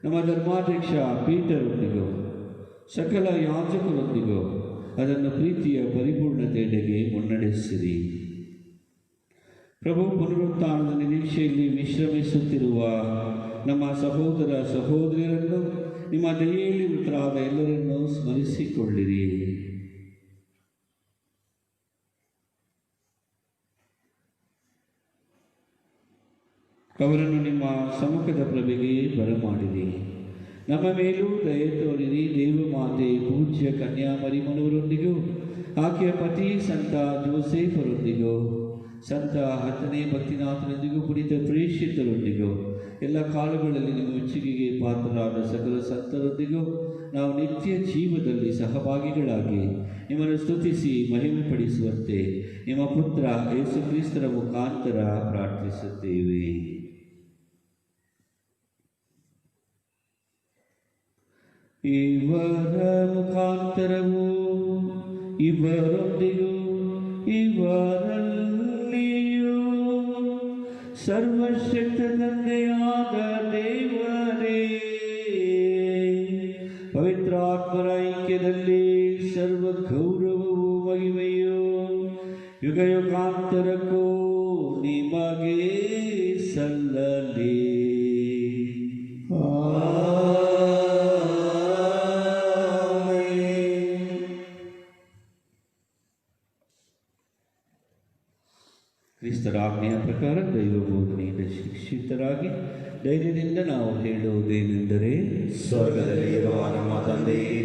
ನಮ್ಮ ಧರ್ಮಾಧ್ಯಕ್ಷ ಪೀಟರ್ ಒಂದಿಗೂ, ಸಕಲ ಯಾಜಕರೊಂದಿಗೂ ಅದನ್ನು ಪ್ರೀತಿಯ ಪರಿಪೂರ್ಣತೆಯೆಡೆಗೆ ಮುನ್ನಡೆಸಿರಿ. ಪ್ರಭು, ಪುನರುತ್ಥಾನದ ನಿರೀಕ್ಷೆಯಲ್ಲಿ ವಿಶ್ರಮಿಸುತ್ತಿರುವ ನಮ್ಮ ಸಹೋದರ ಸಹೋದರಿಯರನ್ನು, ನಿಮ್ಮ ದಯೆಯಲ್ಲಿ ಮೃತರಾದ ಎಲ್ಲರನ್ನೂ ಸ್ಮರಿಸಿಕೊಳ್ಳಿರಿ. ಅವರನ್ನು ನಿಮ್ಮ ಸಮ್ಮುಖದ ಪ್ರಭೆಗೆ ಬರಮಾಡಿರಿ. ನಮ್ಮ ಮೇಲೂ ದಯೆ ತೋರಿರಿ. ದೇವಮಾತೆ ಪೂಜ್ಯ ಕನ್ಯಾಮರಿಯಮ್ಮನವರೊಂದಿಗೂ ಆಕೆಯ ಪತಿ ಸಂತ ಜೋಸೇಫರೊಂದಿಗೂ ಸಂತ 10ನೇ ಭಕ್ತಿನಾಥನೊಂದಿಗೂ ಪುನೀತ ಪ್ರೇಷಿತರೊಂದಿಗೂ ಎಲ್ಲ ಕಾಲಗಳಲ್ಲಿ ನಿಮ್ಮ ಮೆಚ್ಚುಗೆಗೆ ಪಾತ್ರರಾದ ಸಕಲ ಸಂತರೊಂದಿಗೂ ನಾವು ನಿತ್ಯ ಜೀವದಲ್ಲಿ ಸಹಭಾಗಿಗಳಾಗಿ ನಿಮ್ಮನ್ನು ಸ್ತುತಿಸಿ ಮಹಿಮೆಪಡಿಸುವಂತೆ ನಿಮ್ಮ ಪುತ್ರ ಯೇಸು ಕ್ರಿಸ್ತರ ಮುಖಾಂತರ ಪ್ರಾರ್ಥಿಸುತ್ತೇವೆ. ಇವರ ಮುಖಾಂತರವೂ ಇವರೊಂದಿಗೂ ಇವರಲ್ಲಿಯೂ ಸರ್ವಶಕ್ತ ತಂದೆಯಾದ ದೇವರೇ, ಪವಿತ್ರಾತ್ಮರ ಐಕ್ಯದಲ್ಲಿ ಸರ್ವ ಗೌರವವೂ ಮಹಿಮೆಯೂ ಯುಗ ಯುಗಾಂತರಕ್ಕೂ ನಿಮಗೆ ಸಲ್ಲಲಿ. ಕ್ರಿಸ್ತರ ಆಜ್ಞೆಯ ಪ್ರಕಾರ ದೈವ ಬೋಧನೆಯಿಂದ ಶಿಕ್ಷಿತರಾಗಿ ಧೈರ್ಯದಿಂದ ನಾವು ಹೇಳುವುದೇನೆಂದರೆ, ಸ್ವರ್ಗದಲ್ಲಿ ಇರುವ ನಮ್ಮ ತಂದೆಯೇ,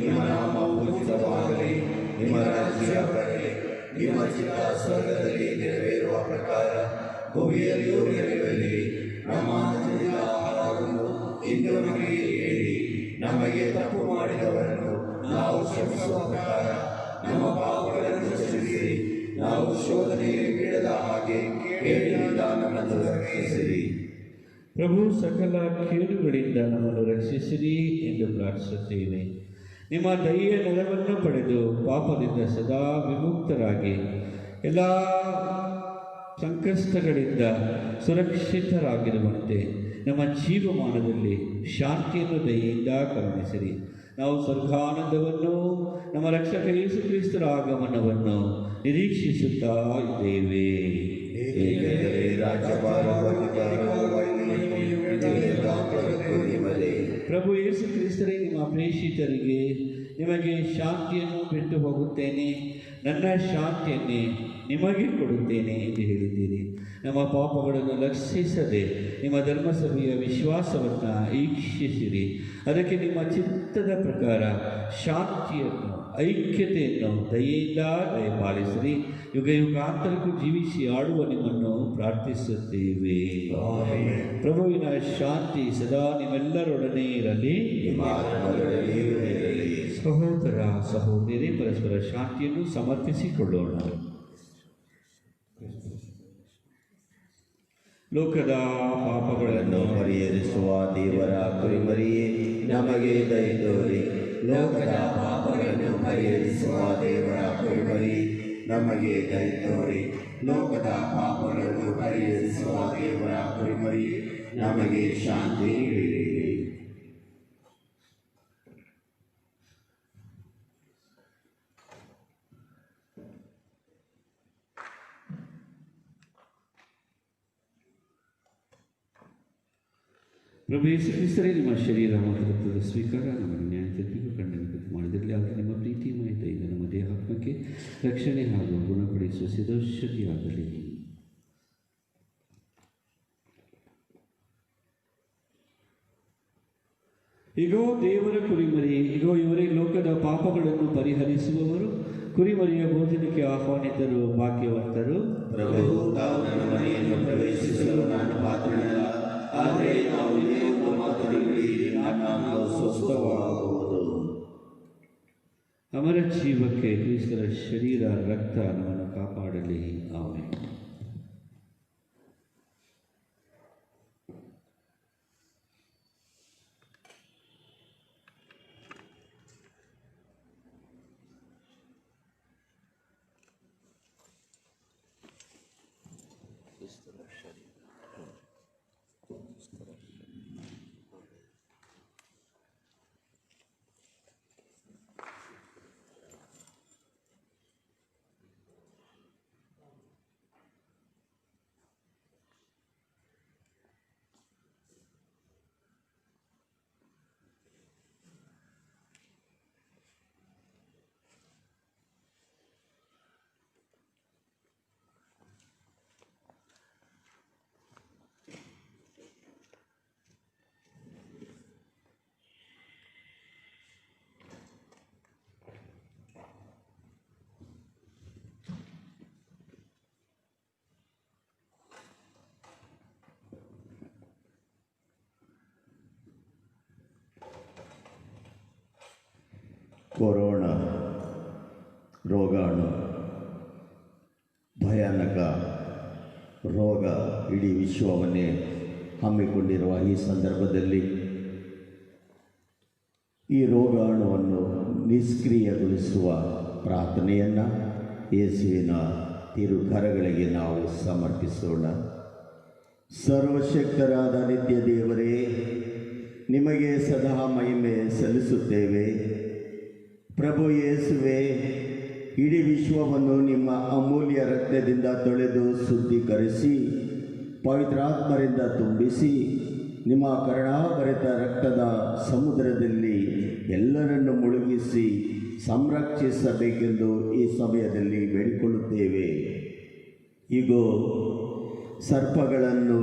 ನಿಮ್ಮ ನಾಮ ಪೂಜಿತವಾಗಲಿ, ನಿಮ್ಮ ರಾಜ್ಯ ಬರಲಿ, ನಿಮ್ಮ ಚಿತ್ತ ಸ್ವರ್ಗದಲ್ಲಿ ನೆರವೇರುವ ಪ್ರಕಾರ ಭೂಮಿಯಲ್ಲಿಯೂ ನೆರವೇರಲಿ. ನಮ್ಮ ಅನುದಿನದ ಆಹಾರವನ್ನು ಇಂದು ನಮಗೆ ನೀಡಿ, ನಮಗೆ ತಪ್ಪು ಮಾಡಿದವರನ್ನು ನಾವು ಕ್ಷಮಿಸುವ ಪ್ರಕಾರ ನಮ್ಮ ಪಾಪಗಳನ್ನು ಕ್ಷಮಿಸಿರಿ, ನಾವು ಶೋಧನೆಗೆ ಬೀಳದ ಹಾಗೆ ಕೇಡಿನಿಂದ ನಮ್ಮನ್ನು ರಕ್ಷಿಸಿರಿ. ಪ್ರಭು ಸಕಲ ಕೇಡುಗಳಿಂದ ನಮ್ಮನ್ನು ರಕ್ಷಿಸಿರಿ ಎಂದು ಪ್ರಾರ್ಥಿಸುತ್ತೇವೆ. ನಿಮ್ಮ ದಯೆಯ ನೆರವನ್ನು ಪಡೆದು ಪಾಪದಿಂದ ಸದಾ ವಿಮುಕ್ತರಾಗಿ ಎಲ್ಲ ಸಂಕಷ್ಟಗಳಿಂದ ಸುರಕ್ಷಿತರಾಗಿರುವಂತೆ ನಮ್ಮ ಜೀವಮಾನದಲ್ಲಿ ಶಾಂತಿಯನ್ನು ದಯೆಯಿಂದ ಕರುಣಿಸಿರಿ. ನಾವು ಸ್ವರ್ಗಾನಂದವನ್ನು, ನಮ್ಮ ರಕ್ಷಕ ಯೇಸು ಕ್ರಿಸ್ತರ ಆಗಮನವನ್ನು ನಿರೀಕ್ಷಿಸುತ್ತಾ ಇದ್ದೇವೆ. ಏಕೆಂದರೆ ಪ್ರಭು ಯೇಸು ಕ್ರಿಸ್ತರೇ, ನಿಮ್ಮ ಪ್ರೇಷಿತರಿಗೆ ನಿಮಗೆ ಶಾಂತಿಯನ್ನು ಬಿಟ್ಟು ಹೋಗುತ್ತೇನೆ, ನನ್ನ ಶಾಂತಿಯನ್ನೇ ನಿಮಗೆ ಕೊಡುತ್ತೇನೆ ಎಂದು ಹೇಳಿದ್ದೀರಿ. ನಮ್ಮ ಪಾಪಗಳನ್ನು ಲಕ್ಷಿಸದೆ ನಿಮ್ಮ ಧರ್ಮಸಭೆಯ ವಿಶ್ವಾಸವನ್ನು ಈಕ್ಷಿಸಿರಿ. ಅದಕ್ಕೆ ನಿಮ್ಮ ಚಿತ್ತದ ಪ್ರಕಾರ ಶಾಂತಿಯನ್ನು, ಐಕ್ಯತೆಯನ್ನು ದಯೆಯಿಂದ ದಯಪಾಲಿಸಿರಿ. ಯುಗ ಯುಗಾಂತರಕ್ಕೂ ಜೀವಿಸಿ ಆಡುವ ನಿಮ್ಮನ್ನು ಪ್ರಾರ್ಥಿಸುತ್ತೇವೆ. ಪ್ರಭುವಿನ ಶಾಂತಿ ಸದಾ ನಿಮ್ಮೆಲ್ಲರೊಡನೆ ಇರಲಿ. ಸಹೋದರ ಸಹೋದರಿ, ಪರಸ್ಪರ ಶಾಂತಿಯನ್ನು ಸಮರ್ಪಿಸಿಕೊಳ್ಳೋಣ. ಲೋಕದ ಪಾಪಗಳನ್ನು ಪರಿಹರಿಸುವ ದೇವರ ಕುರಿಮರಿಯೇ, ನಮಗೆ ದಯೆ ತೋರಿ. ಲೋಕದ ಪಾಪಗಳನ್ನು ಪರಿಹರಿಸುವ ದೇವರ ಕುರಿಮರಿ, ನಮಗೆ ದಯೆ ತೋರಿ. ಲೋಕದ ಪಾಪಗಳನ್ನು ಪರಿಹರಿಸುವ ದೇವರ ಕುರಿಮರಿ, ನಮಗೆ ಶಾಂತಿ ನೀಡಿರಿ. ಪ್ರಭು ಯೇಸು ಕ್ರಿಸ್ತರೇ, ನಿಮ್ಮ ಶರೀರ ಮತ್ತು ರಕ್ತದ ಸ್ವೀಕಾರ ನಮ್ಮನ್ನು ನ್ಯಾಯ ತೀರ್ಪಿಗೂ ಕಣ್ಣನ್ನು ಮಾಡಿದಲ್ಲಿ ಆಗ ನಿಮ್ಮ ಪ್ರೀತಿಮಯ ದಯೆಯಿಂದ ನಮ್ಮ ದೇಹಾತ್ಮಕ್ಕೆ ರಕ್ಷಣೆ ಹಾಗೂ ಗುಣಪಡಿಸುವ ಸಿದ್ಧೌಷಧಿಯಾಗಲಿ. ಇಗೋ ದೇವರ ಕುರಿಮರಿ, ಇಗೋ ಇವರೇ ಲೋಕದ ಪಾಪಗಳನ್ನು ಪರಿಹರಿಸುವವರು. ಕುರಿಮರಿಯ ಭೋಜನಕ್ಕೆ ಆಹ್ವಾನಿತರು ಭಾಗ್ಯವಂತರು. ಪ್ರಭು, ತಾವು ನನ್ನ ಮನೆಯನ್ನು ಪ್ರವೇಶಿಸಲು ನಾನು ಪಾತ್ರನಲ್ಲ, ಆದರೆ ನಾವು ದೇವರು ಮಾತನಾಡಿ ನಾನು ಸ್ವಸ್ಥವಾಗುವುದು. ಅಮರ ಜೀವಕ್ಕೆ ಕ್ರಿಸ್ತರ ಶರೀರ ರಕ್ತ ನಮ್ಮನ್ನು ಕಾಪಾಡಲಿ. ಆಮೆನ್. ಕೊರೋನಾ ರೋಗಾಣು ಭಯಾನಕ ರೋಗ ಇಡೀ ವಿಶ್ವವನ್ನೇ ಹಮ್ಮಿಕೊಂಡಿರುವ ಈ ಸಂದರ್ಭದಲ್ಲಿ ಈ ರೋಗಾಣುವನ್ನು ನಿಷ್ಕ್ರಿಯಗೊಳಿಸುವ ಪ್ರಾರ್ಥನೆಯನ್ನು ಯೇಸುವಿನ ತಿರುಕರಗಳಿಗೆ ನಾವು ಸಮರ್ಪಿಸೋಣ. ಸರ್ವಶಕ್ತರಾದ ನಿತ್ಯ ದೇವರೇ, ನಿಮಗೆ ಸದಾ ಮಹಿಮೆ ಸಲ್ಲಿಸುತ್ತೇವೆ. ಪ್ರಭು ಯೇಸುವೆ, ಇಡೀ ವಿಶ್ವವನ್ನು ನಿಮ್ಮ ಅಮೂಲ್ಯ ರಕ್ತದಿಂದ ತೊಳೆದು ಶುದ್ಧೀಕರಿಸಿ ಪವಿತ್ರಾತ್ಮರಿಂದ ತುಂಬಿಸಿ ನಿಮ್ಮ ಕರುಣಾಭರಿತ ರಕ್ತದ ಸಮುದ್ರದಲ್ಲಿ ಎಲ್ಲರನ್ನು ಮುಳುಗಿಸಿ ಸಂರಕ್ಷಿಸಬೇಕೆಂದು ಈ ಸಮಯದಲ್ಲಿ ಬೇಡಿಕೊಳ್ಳುತ್ತೇವೆ. ಇಗೋ, ಸರ್ಪಗಳನ್ನು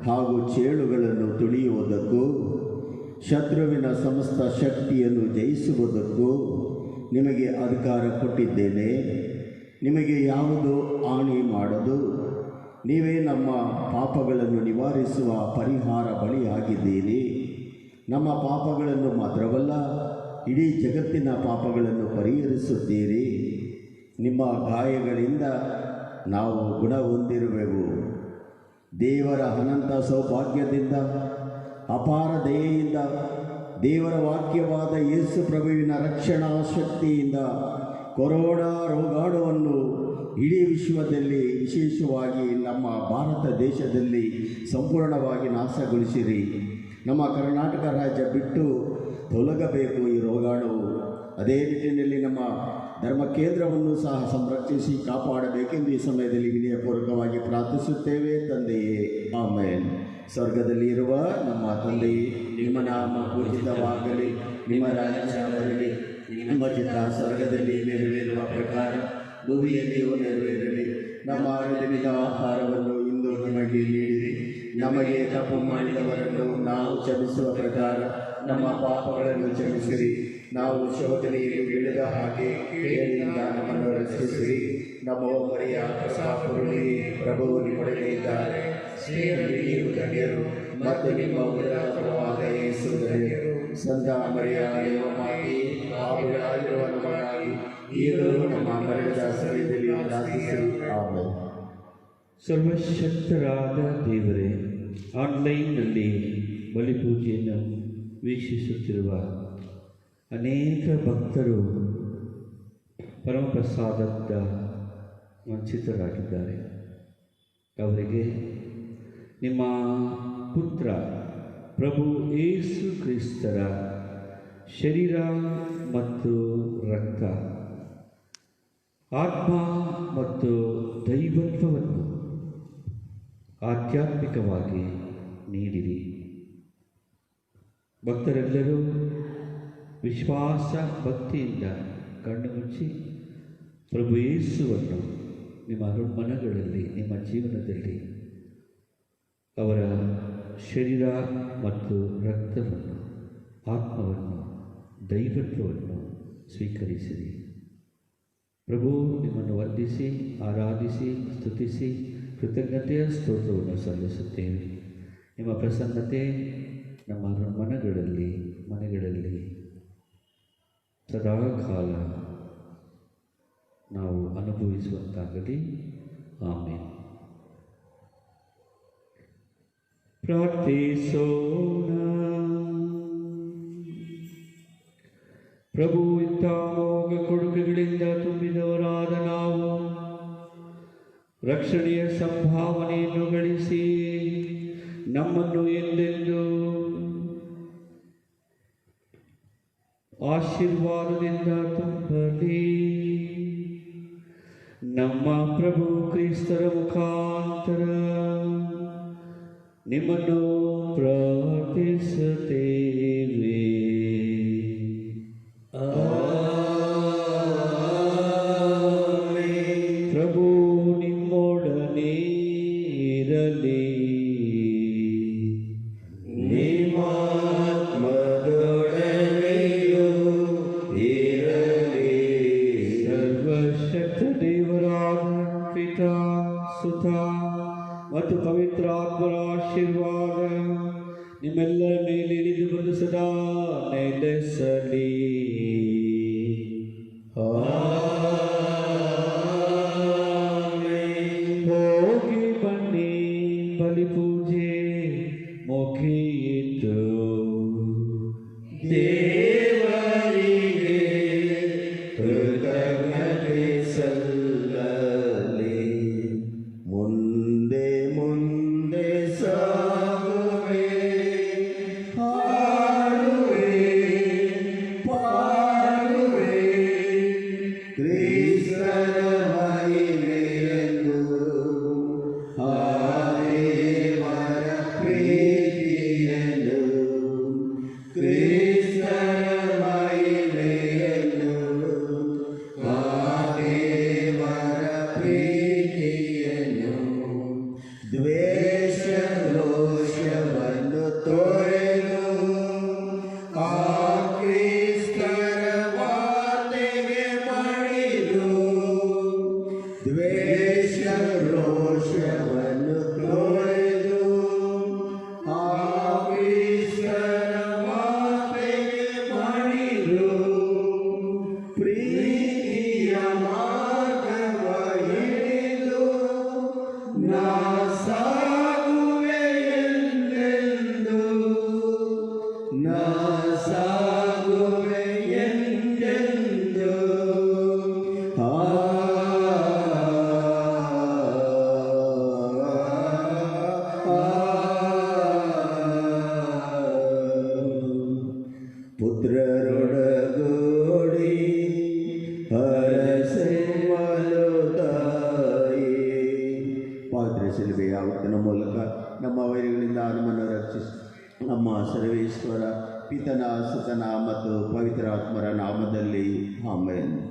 ಹಾಗೂ ಚೇಳುಗಳನ್ನು ತುಳಿಯುವುದಕ್ಕೂ ಶತ್ರುವಿನ ಸಮಸ್ತ ಶಕ್ತಿಯನ್ನು ಜಯಿಸುವುದಕ್ಕೂ ನಿಮಗೆ ಅಧಿಕಾರ ಕೊಟ್ಟಿದ್ದೇನೆ. ನಿಮಗೆ ಯಾವುದೂ ಹಾನಿ ಮಾಡದು. ನೀವೇ ನಮ್ಮ ಪಾಪಗಳನ್ನು ನಿವಾರಿಸುವ ಪರಿಹಾರ ಬಲಿಯಾಗಿದ್ದೀರಿ. ನಮ್ಮ ಪಾಪಗಳನ್ನು ಮಾತ್ರವಲ್ಲ, ಇಡೀ ಜಗತ್ತಿನ ಪಾಪಗಳನ್ನು ಪರಿಹರಿಸುತ್ತೀರಿ. ನಿಮ್ಮ ಗಾಯಗಳಿಂದ ನಾವು ಗುಣ ಹೊಂದಿರುವೆವು. ದೇವರ ಅನಂತ ಸೌಭಾಗ್ಯದಿಂದ, ಅಪಾರ ದಯೆಯಿಂದ, ದೇವರ ವಾಕ್ಯವಾದ ಯೇಸು ಪ್ರಭುವಿನ ರಕ್ಷಣಾ ಶಕ್ತಿಯಿಂದ ಕೊರೋನಾ ರೋಗಾಣುವನ್ನು ಇಡೀ ವಿಶ್ವದಲ್ಲಿ, ವಿಶೇಷವಾಗಿ ನಮ್ಮ ಭಾರತ ದೇಶದಲ್ಲಿ ಸಂಪೂರ್ಣವಾಗಿ ನಾಶಗೊಳಿಸಿರಿ. ನಮ್ಮ ಕರ್ನಾಟಕ ರಾಜ್ಯ ಬಿಟ್ಟು ತೊಲಗಬೇಕು ಈ ರೋಗಾಣುವು. ಅದೇ ನಿಟ್ಟಿನಲ್ಲಿ ನಮ್ಮ ಧರ್ಮ ಕೇಂದ್ರವನ್ನು ಸಹ ಸಂರಕ್ಷಿಸಿ ಕಾಪಾಡಬೇಕೆಂದು ಈ ಸಮಯದಲ್ಲಿ ವಿನಯಪೂರ್ವಕವಾಗಿ ಪ್ರಾರ್ಥಿಸುತ್ತೇವೆ. ತಂದೆಯೇ, ಆಮೇನ್. ಸ್ವರ್ಗದಲ್ಲಿ ಇರುವ ನಮ್ಮ ತಂದೆಯೇ, ನಿಮ್ಮ ನಾಮ ಪೂಜಿತವಾಗಲಿ, ನಿಮ್ಮ ರಾಜ್ಯ ಬರಲಿ, ನಿಮ್ಮ ಚಿತ್ತ ಸ್ವರ್ಗದಲ್ಲಿ ನೆರವೇರುವ ಪ್ರಕಾರ ಭೂಮಿಯಲ್ಲಿಯೂ ನೆರವೇರಲಿ. ನಮ್ಮ ಅಗತ್ಯವಿದ್ದ ಆಹಾರವನ್ನು ಇಂದು ನಮಗೆ ನೀಡಿರಿ. ನಮಗೆ ತಪ್ಪು ಮಾಡಿದವರನ್ನು ನಾವು ಕ್ಷಮಿಸುವ ಪ್ರಕಾರ ನಮ್ಮ ಪಾಪಗಳನ್ನು ಕ್ಷಮಿಸಿರಿ. ನಾವು ಶೋಧನೆಯಲ್ಲಿ ಬೀಳದ ಹಾಗೆ ಕೇಳಿಯಿಂದ ನಮ್ಮನ್ನು ರಕ್ಷಿಸಿರಿ. ನಮ್ಮ ಮರಿಯ ಪ್ರಸಾಪುರುಳಿ ಪ್ರಭು ನಿಮ್ಮೊಡನೆ ಇದ್ದಾರೆ. ಸ್ತ್ರೀಯರಲ್ಲಿ ನೀವು ಧನ್ಯರು ಮತ್ತು ನಿಮ್ಮ ಉದರದ ಫಲವಾದ ಯೇಸು ಧನ್ಯರು. ಸಂತ ಮರಿಯ ದೇವಮಾತೆ, ಪಾಪಿಗಳಾಗಿರುವ ನಮಗಾಗಿ ಈಗಲೂ ನಮ್ಮ ಮರಣದ ಸಮಯದಲ್ಲಿ ಪ್ರಾರ್ಥಿಸಿರಿ. ಆಮೆನ್. ಸರ್ವಶಕ್ತರಾದ ದೇವರೇ, ಆನ್ಲೈನ್ನಲ್ಲಿ ಬಲಿಪೂಜೆಯನ್ನು ವೀಕ್ಷಿಸುತ್ತಿರುವ ಅನೇಕ ಭಕ್ತರು ಪರಮಪ್ರಸಾದದ ವಂಚಿತರಾಗಿದ್ದಾರೆ. ಅವರಿಗೆ ನಿಮ್ಮ ಪುತ್ರ ಪ್ರಭು ಯೇಸು ಕ್ರಿಸ್ತರ ಶರೀರ ಮತ್ತು ರಕ್ತ, ಆತ್ಮ ಮತ್ತು ದೈವತ್ವವನ್ನು ಆಧ್ಯಾತ್ಮಿಕವಾಗಿ ನೀಡಿರಿ. ಭಕ್ತರೆಲ್ಲರೂ ವಿಶ್ವಾಸ ಭಕ್ತಿಯಿಂದ ಕಣ್ಣು ಮುಚ್ಚಿ ಪ್ರಭು ಯೇಸುವನ್ನು ನಿಮ್ಮ ಮನಗಳಲ್ಲಿ, ನಿಮ್ಮ ಜೀವನದಲ್ಲಿ ಅವರ ಶರೀರ ಮತ್ತು ರಕ್ತವನ್ನು, ಆತ್ಮವನ್ನು, ದೈವತ್ವವನ್ನು ಸ್ವೀಕರಿಸಿರಿ. ಪ್ರಭು ನಿಮ್ಮನ್ನು ವಂದಿಸಿ, ಆರಾಧಿಸಿ, ಸ್ತುತಿಸಿ, ಕೃತಜ್ಞತೆಯ ಸ್ತೋತ್ರವನ್ನು ಸಲ್ಲಿಸುತ್ತೇವೆ. ನಿಮ್ಮ ಪ್ರಸನ್ನತೆ ನಮ್ಮ ಮನೆಗಳಲ್ಲಿ ಸದಾಕಾಲ ನಾವು ಅನುಭವಿಸುವಂತಾಗಲಿ. ಆಮೇಲೆ ಪ್ರಾರ್ಥಿಸೋಣ. ಪ್ರಭು ಇಂಥ ಅಮೋಘ ಕೊಡುಗೆಗಳಿಂದ ತುಂಬಿದವರಾದ ನಾವು ರಕ್ಷಣೆಯ ಸಂಭಾವನೆಯನ್ನು ಗಳಿಸಿ ನಮ್ಮನ್ನು ಎಂದೆಂದು ಆಶೀರ್ವಾದದಿಂದ ತುಂಬಲಿ. ನಮ್ಮ ಪ್ರಭು ಕ್ರಿಸ್ತರ ಮುಖಾಂತರ ನಿಮ್ಮನ್ನು ಪ್ರಾರ್ಥಿಸುತ್ತೇವೆ. ಪ್ರಭು ನಿಮ್ಮೊಡನೆ ಇರಲಿ. ಸುತ ಮತ್ತು ಪವಿತ್ರಾತ್ಮರ ಆಶೀರ್ವಾದ ನಿಮ್ಮೆಲ್ಲರ ಮೇಲೆ ಇಳಿದು ಬಂದು ಸದಾ ನೆಲೆಸಲಿ. ಹೋಗಿ ಬನ್ನಿ, ಬಲಿಪೂಜೆ ಮುಗಿಯಿತು. ದೇವರಿಗೆ ಕೃತಜ್ಞತೆ ಸಲ್ಲಲಿ. ಮುಂದೆ ಮುಂದೆ ಸಾಗುವೆ, ಹಾಡುವೆ, ಸಾಗುವೆ ಎಂದೆಂದು, ನಾ ಸಾಗುವೆ ಎಂದೆಂದು. ಪುತ್ರರೊಡಗೂಡಿ ಹರಸೆಮ್ಮಲು ತಾಯಿ. ಪಾತ್ರ ಶಿಲುಬೆಯ ಆವರ್ತನ ಮೂಲಕ ನಮ್ಮ ವೈರಿಗಳಿಂದ ನಮ್ಮನ್ನು ರಕ್ಷಿಸಿ ನಮ್ಮ ಸರ್ವೇಶ್ವರ ಪಿತನ ಸುತನ ಮತ್ತು ಪವಿತ್ರಾತ್ಮರ ನಾಮದಲ್ಲಿ ಆಮೆನ್.